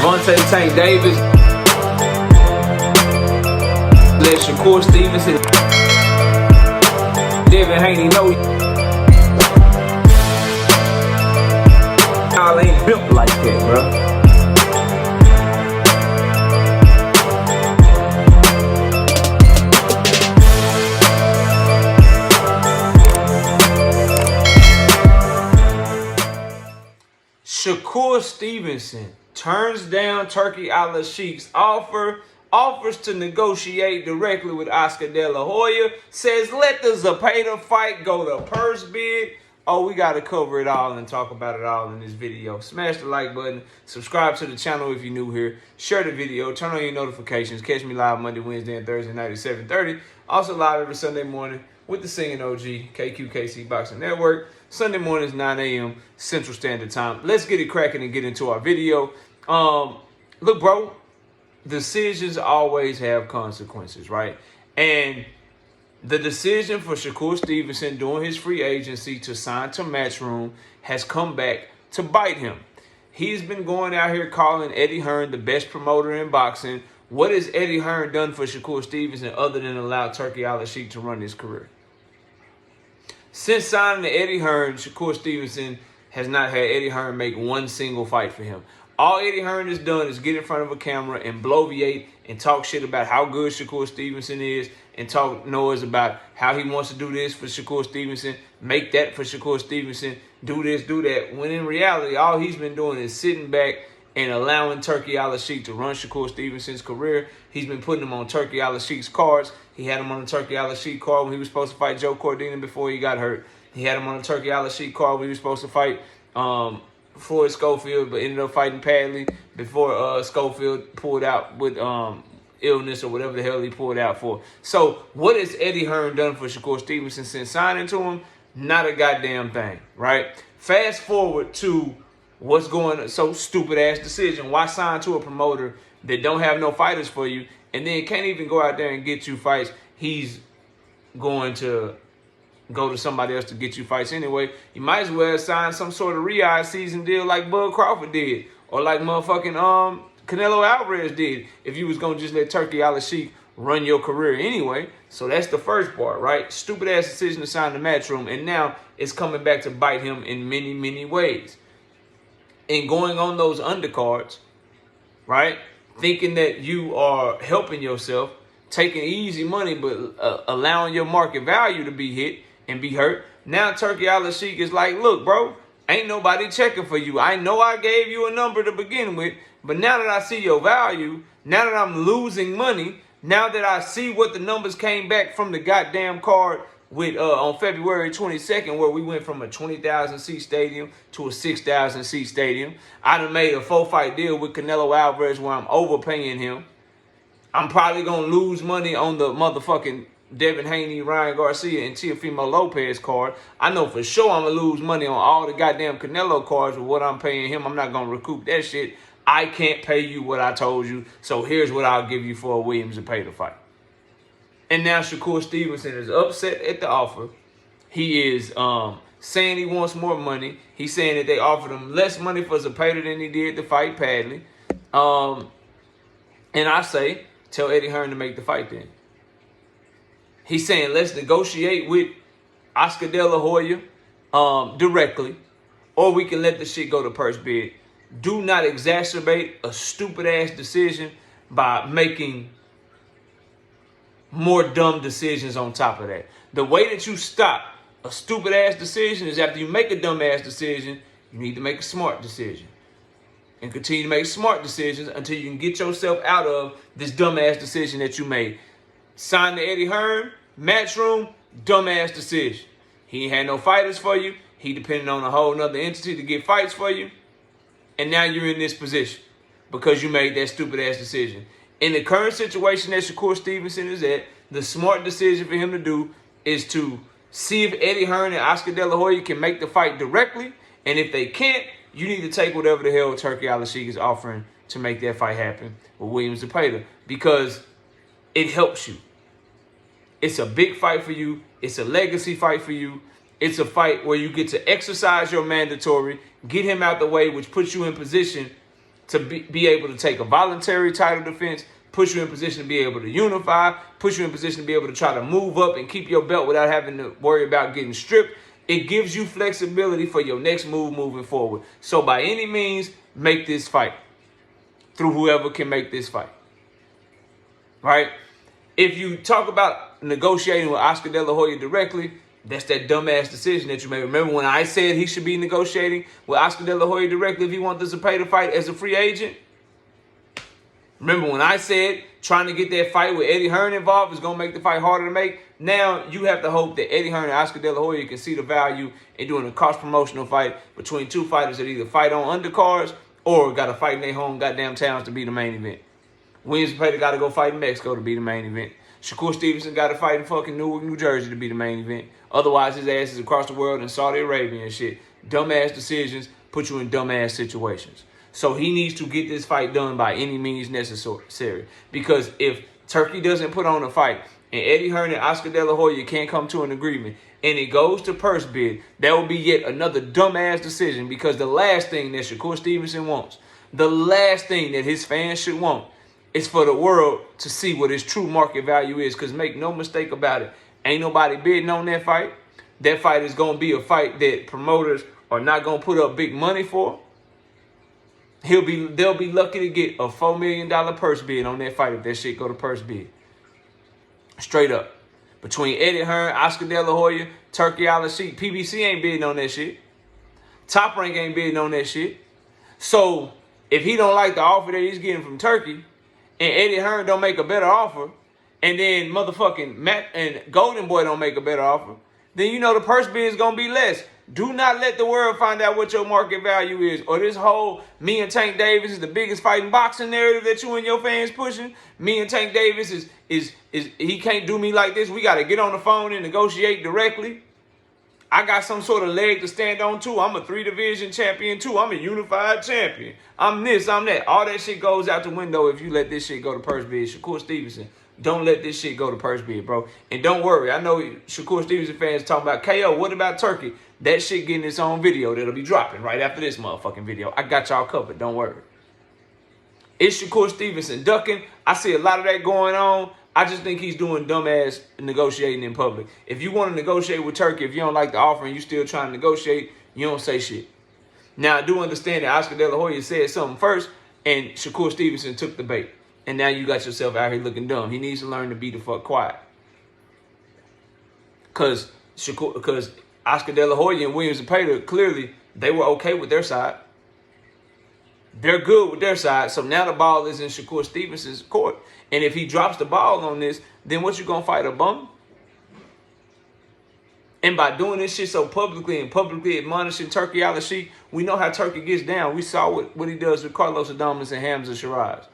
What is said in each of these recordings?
Gervonta Tank Davis. Let Shakur Stevenson. Devin Haney know y'all ain't built like that, bro. Shakur Stevenson turns down Turki Alashik's offers to negotiate directly with Oscar De La Hoya, says let the Zepeda fight go to purse bid. Oh, we got to cover it all and talk about it all in this video. Smash the like button, subscribe to the channel if you're new here, share the video, turn on your notifications, catch me live Monday, Wednesday, and Thursday night at 7:30. Also live every Sunday morning with the singing OG, KQKC Boxing Network. Sunday mornings, 9 a.m. Central Standard Time. Let's get it cracking and get into our video. Look, bro, decisions always have consequences, right? And the decision for Shakur Stevenson during his free agency to sign to Matchroom has come back to bite him. He's been going out here calling Eddie Hearn the best promoter in boxing. What has Eddie Hearn done for Shakur Stevenson other than allow Turki Alalshik to run his career? Since signing to Eddie Hearn, Shakur Stevenson has not had Eddie Hearn make one single fight for him. All Eddie Hearn has done is get in front of a camera and bloviate and talk shit about how good Shakur Stevenson is and talk noise about how he wants to do this for Shakur Stevenson, make that for Shakur Stevenson, do this, do that. When in reality, all he's been doing is sitting back and allowing Turki Alalshik to run Shakur Stevenson's career. He's been putting him on Turki Alalshik's cards. He had him on the Turki Alalshik card when he was supposed to fight Joe Cordina before he got hurt. He had him on the Turki Alalshik card when he was supposed to fight Floyd Schofield, but ended up fighting Padley before Schofield pulled out with illness or whatever the hell he pulled out for. So what has Eddie Hearn done for Shakur Stevenson since signing to him? Not a goddamn thing, right? Fast forward to what's going on. So stupid ass decision. Why sign to a promoter that don't have no fighters for you and then can't even go out there and get you fights? He's going to go to somebody else to get you fights anyway. You might as well sign some sort of Riyadh season deal like Bud Crawford did or like motherfucking Canelo Alvarez did if you was going to just let Turki Alalshik run your career anyway. So that's the first part, right? Stupid ass decision to sign the Matchroom, and now it's coming back to bite him in many, many ways. And going on those undercards, right? Thinking that you are helping yourself, taking easy money, but allowing your market value to be hit and be hurt. Now Turki Alalshik is like, look, bro, ain't nobody checking for you. I know I gave you a number to begin with, but now that I see your value, now that I'm losing money, now that I see what the numbers came back from the goddamn card with on February 22nd, where we went from a 20,000 seat stadium to a 6,000 seat stadium. I done made a 4-fight deal with Canelo Alvarez where I'm overpaying him. I'm probably gonna lose money on the motherfucking Devin Haney, Ryan Garcia, and Teofimo Lopez card. I know for sure I'm gonna lose money on all the goddamn Canelo cards with what I'm paying him. I'm not gonna recoup that shit. I can't pay you what I told you, so here's what I'll give you for a Williams and Zepeda fight. And now Shakur Stevenson is upset at the offer. He is saying he wants more money. He's saying that they offered him less money for Zepeda than he did to fight Padley. And I say, tell Eddie Hearn to make the fight then. He's saying, let's negotiate with Oscar De La Hoya directly, or we can let the shit go to purse bid. Do not exacerbate a stupid-ass decision by making more dumb decisions on top of that. The way that you stop a stupid-ass decision is after you make a dumb-ass decision, you need to make a smart decision. And continue to make smart decisions until you can get yourself out of this dumb-ass decision that you made. Sign to Eddie Hearn, Matchroom, dumb-ass decision. He ain't had no fighters for you. He depended on a whole nother entity to get fights for you. And now you're in this position because you made that stupid-ass decision. In the current situation that Shakur Stevenson is at, the smart decision for him to do is to see if Eddie Hearn and Oscar De La Hoya can make the fight directly. And if they can't, you need to take whatever the hell Turki Alalshik is offering to make that fight happen with Williams and Zepeda, because it helps you. It's a big fight for you. It's a legacy fight for you. It's a fight where you get to exercise your mandatory, get him out the way, which puts you in position to be able to take a voluntary title defense, push you in position to be able to unify, push you in position to be able to try to move up and keep your belt without having to worry about getting stripped. It gives you flexibility for your next move moving forward. So by any means, make this fight through whoever can make this fight. Right? If you talk about negotiating with Oscar De La Hoya directly, that's that dumbass decision that you made. Remember when I said he should be negotiating with Oscar De La Hoya directly if he wants the Zepeda fight as a free agent? Remember when I said trying to get that fight with Eddie Hearn involved is going to make the fight harder to make? Now you have to hope that Eddie Hearn and Oscar De La Hoya can see the value in doing a cost promotional fight between two fighters that either fight on undercards or got to fight in their home goddamn towns to be the main event. Williams Zepeda got to go fight in Mexico to be the main event. Shakur Stevenson got to fight in fucking Newark, New Jersey to be the main event. Otherwise, his ass is across the world in Saudi Arabia and shit. Dumbass decisions put you in dumbass situations. So he needs to get this fight done by any means necessary. Because if Turki doesn't put on a fight and Eddie Hearn and Oscar De La Hoya can't come to an agreement and it goes to purse bid, that will be yet another dumbass decision because the last thing that Shakur Stevenson wants, the last thing that his fans should want is for the world to see what his true market value is. Because make no mistake about it, ain't nobody bidding on that fight. That fight is going to be a fight that promoters are not going to put up big money for. They'll be lucky to get a $4 million purse bid on that fight if that shit go to purse bid. Straight up. Between Eddie Hearn, Oscar De La Hoya, Turki Alalshik, PBC ain't bidding on that shit. Top Rank ain't bidding on that shit. So if he don't like the offer that he's getting from Turki, and Eddie Hearn don't make a better offer, and then motherfucking Matt and Golden Boy don't make a better offer, then you know the purse bid is going to be less. Do not let the world find out what your market value is. Or this whole me and Tank Davis is the biggest fighting boxing narrative that you and your fans pushing. Me and Tank Davis is he can't do me like this. We got to get on the phone and negotiate directly. I got some sort of leg to stand on too. I'm a 3-division champion too. I'm a unified champion. I'm this, I'm that. All that shit goes out the window if you let this shit go to purse bid. Shakur Stevenson, don't let this shit go to purse bid, bro. And don't worry. I know Shakur Stevenson fans talking about KO. What about Turki? That shit getting its own video that'll be dropping right after this motherfucking video. I got y'all covered. Don't worry. It's Shakur Stevenson ducking. I see a lot of that going on. I just think he's doing dumbass negotiating in public. If you want to negotiate with Turki, if you don't like the offer and you still trying to negotiate, you don't say shit. Now, I do understand that Oscar De La Hoya said something first and Shakur Stevenson took the bait. And now you got yourself out here looking dumb. He needs to learn to be the fuck quiet. Because Oscar De La Hoya and Williams Zepeda, clearly, they were okay with their side. They're good with their side. So now the ball is in Shakur Stevenson's court. And if he drops the ball on this, then what you going to fight, a bum? And by doing this shit so publicly and publicly admonishing Turki Alalshik, we know how Turki gets down. We saw what he does with Carlos Adames and Hamza Shiraz.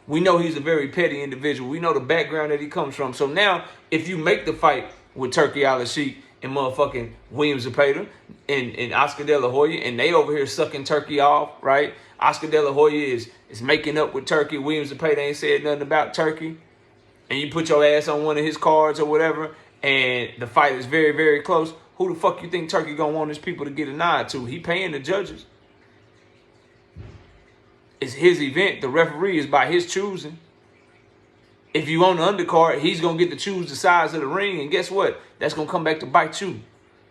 We know he's a very petty individual. We know the background that he comes from. So now, if you make the fight with Turki Alalshik and motherfucking Williams Zepeda and Oscar De La Hoya, and they over here sucking Turki off, right? Oscar De La Hoya is making up with Turki. Williams Zepeda ain't said nothing about Turki. And you put your ass on one of his cards or whatever, and the fight is very, very close. Who the fuck you think Turki gonna want his people to get a nod to? He paying the judges. It's his event. The referee is by his choosing. If you on the undercard, he's going to get to choose the size of the ring. And guess what? That's going to come back to bite you.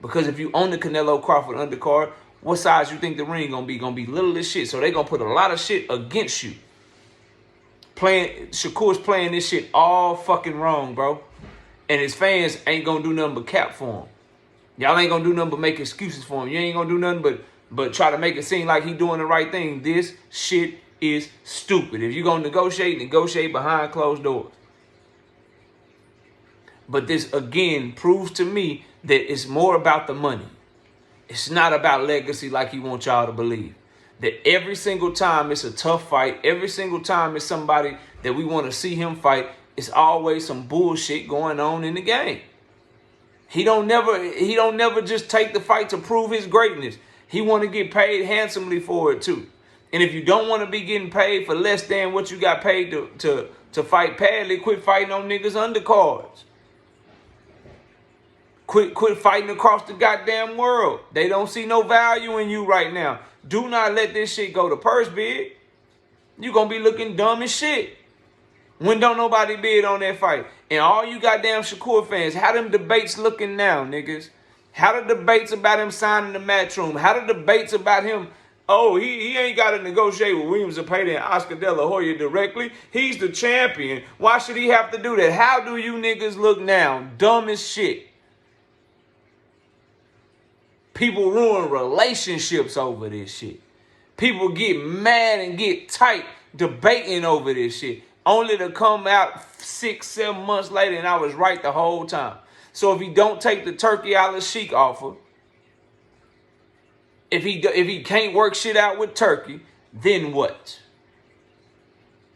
Because if you own the Canelo Crawford undercard, what size you think the ring going to be? Going to be little as shit. So they going to put a lot of shit against you. Shakur's playing this shit all fucking wrong, bro. And his fans ain't going to do nothing but cap for him. Y'all ain't going to do nothing but make excuses for him. You ain't going to do nothing but try to make it seem like he doing the right thing. This shit is stupid. If you're going to negotiate behind closed doors. But this, again, proves to me that it's more about the money. It's not about legacy like he wants y'all to believe. That every single time it's a tough fight, every single time it's somebody that we want to see him fight, it's always some bullshit going on in the game. He don't never just take the fight to prove his greatness. He want to get paid handsomely for it too. And if you don't want to be getting paid for less than what you got paid to fight Padley, quit fighting on niggas undercards. Quit fighting across the goddamn world. They don't see no value in you right now. Do not let this shit go to purse bid. You gonna be looking dumb as shit when don't nobody bid on that fight. And all you goddamn Shakur fans, how them debates looking now, niggas? How the debates about him signing the Matchroom? How the debates about him, oh, he ain't got to negotiate with Williams Zepeda and Oscar De La Hoya directly. He's the champion. Why should he have to do that? How do you niggas look now? Dumb as shit. People ruin relationships over this shit. People get mad and get tight debating over this shit, only to come out 6-7 months later and I was right the whole time. So if he don't take the Turki Alalshik offer, if he can't work shit out with Turki, then what?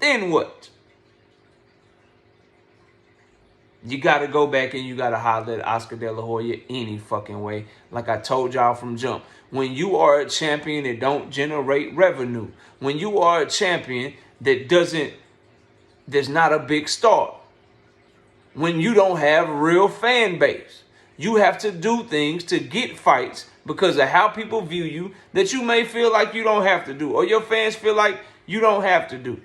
Then what? You got to go back and you got to holler at Oscar De La Hoya any fucking way. Like I told y'all from jump. When you are a champion that don't generate revenue, when you are a champion that's not a big star, when you don't have a real fan base, you have to do things to get fights because of how people view you that you may feel like you don't have to do, or your fans feel like you don't have to do.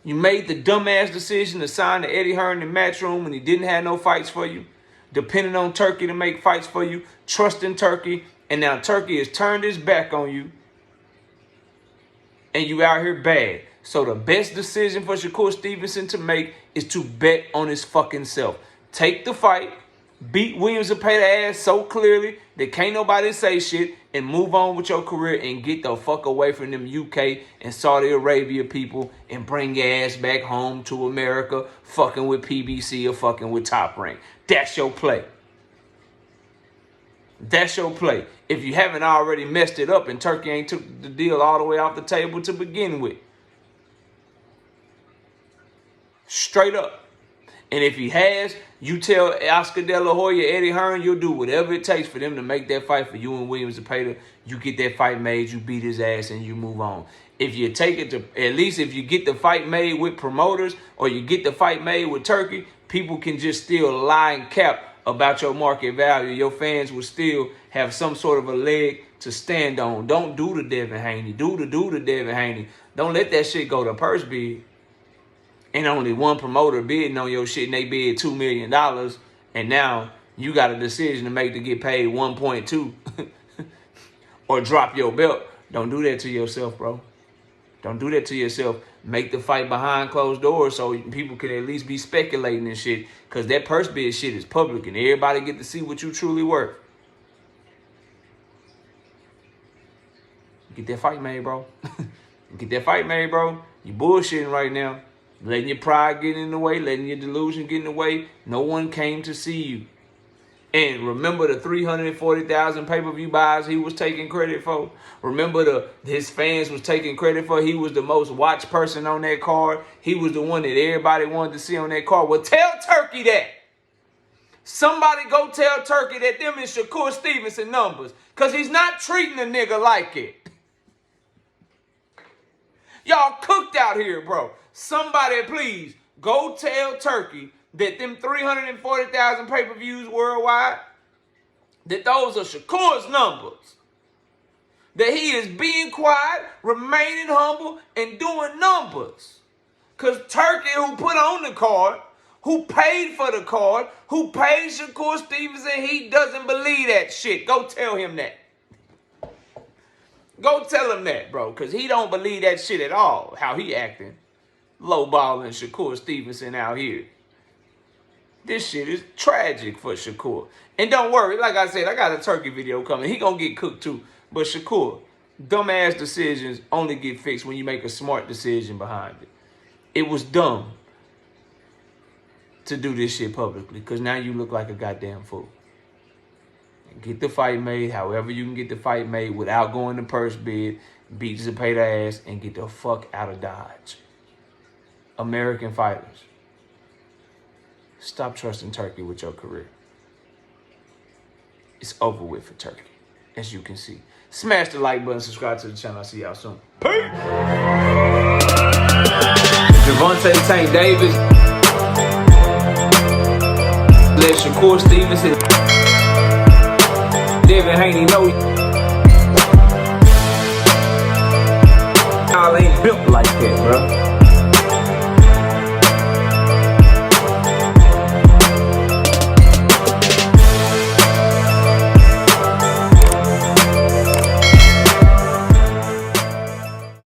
You made the dumbass decision to sign to Eddie Hearn in Matchroom when he didn't have no fights for you, depending on Turki to make fights for you, trusting Turki, and now Turki has turned his back on you, and you out here bad. So the best decision for Shakur Stevenson to make is to bet on his fucking self. Take the fight, beat Williams Zepeda ass so clearly that can't nobody say shit, and move on with your career and get the fuck away from them UK and Saudi Arabia people and bring your ass back home to America fucking with PBC or fucking with Top Rank. That's your play. That's your play. If you haven't already messed it up and Turki ain't took the deal all the way off the table to begin with. Straight up. And if he has, you tell Oscar De La Hoya, Eddie Hearn, you'll do whatever it takes for them to make that fight for you and Williams Zepeda. You get that fight made, you beat his ass, and you move on. If you take it to, at least if you get the fight made with promoters or you get the fight made with Turki, people can just still lie and cap about your market value. Your fans will still have some sort of a leg to stand on. Don't do the Devin Haney. Do the Devin Haney. Don't let that shit go to purse bid. And only one promoter bidding on your shit and they bid $2 million. And now you got a decision to make to get paid 1.2 or drop your belt. Don't do that to yourself, bro. Don't do that to yourself. Make the fight behind closed doors so people can at least be speculating and shit. Because that purse bid shit is public and everybody get to see what you truly worth. Get that fight made, bro. Get that fight made, bro. You bullshitting right now. Letting your pride get in the way, letting your delusion get in the way. No one came to see you. And remember the 340,000 pay-per-view buys he was taking credit for? Remember his fans was taking credit for? He was the most watched person on that card. He was the one that everybody wanted to see on that card. Well, tell Turki that. Somebody go tell Turki that them is Shakur Stevenson numbers. Because he's not treating a nigga like it. Y'all cooked out here, bro. Somebody, please, go tell Turki that them 340,000 pay-per-views worldwide, that those are Shakur's numbers. That he is being quiet, remaining humble, and doing numbers. Because Turki, who put on the card, who paid for the card, who paid Shakur Stevenson, he doesn't believe that shit. Go tell him that. Go tell him that, bro, because he don't believe that shit at all, how he acting. Lowballing Shakur Stevenson out here. This shit is tragic for Shakur. And don't worry, like I said, I got a Turki video coming. He gonna get cooked too. But Shakur, dumbass decisions only get fixed when you make a smart decision behind it. It was dumb to do this shit publicly because now you look like a goddamn fool. Get the fight made however you can get the fight made without going to purse bid, beat Zepeda ass, and get the fuck out of Dodge. American fighters, stop trusting Turki with your career. It's over with for Turki, as you can see. Smash the like button, subscribe to the channel. I'll see y'all soon. Peace! Gervonta Tank Davis, let Shakur Stevenson, Devin Haney know built like that, bro.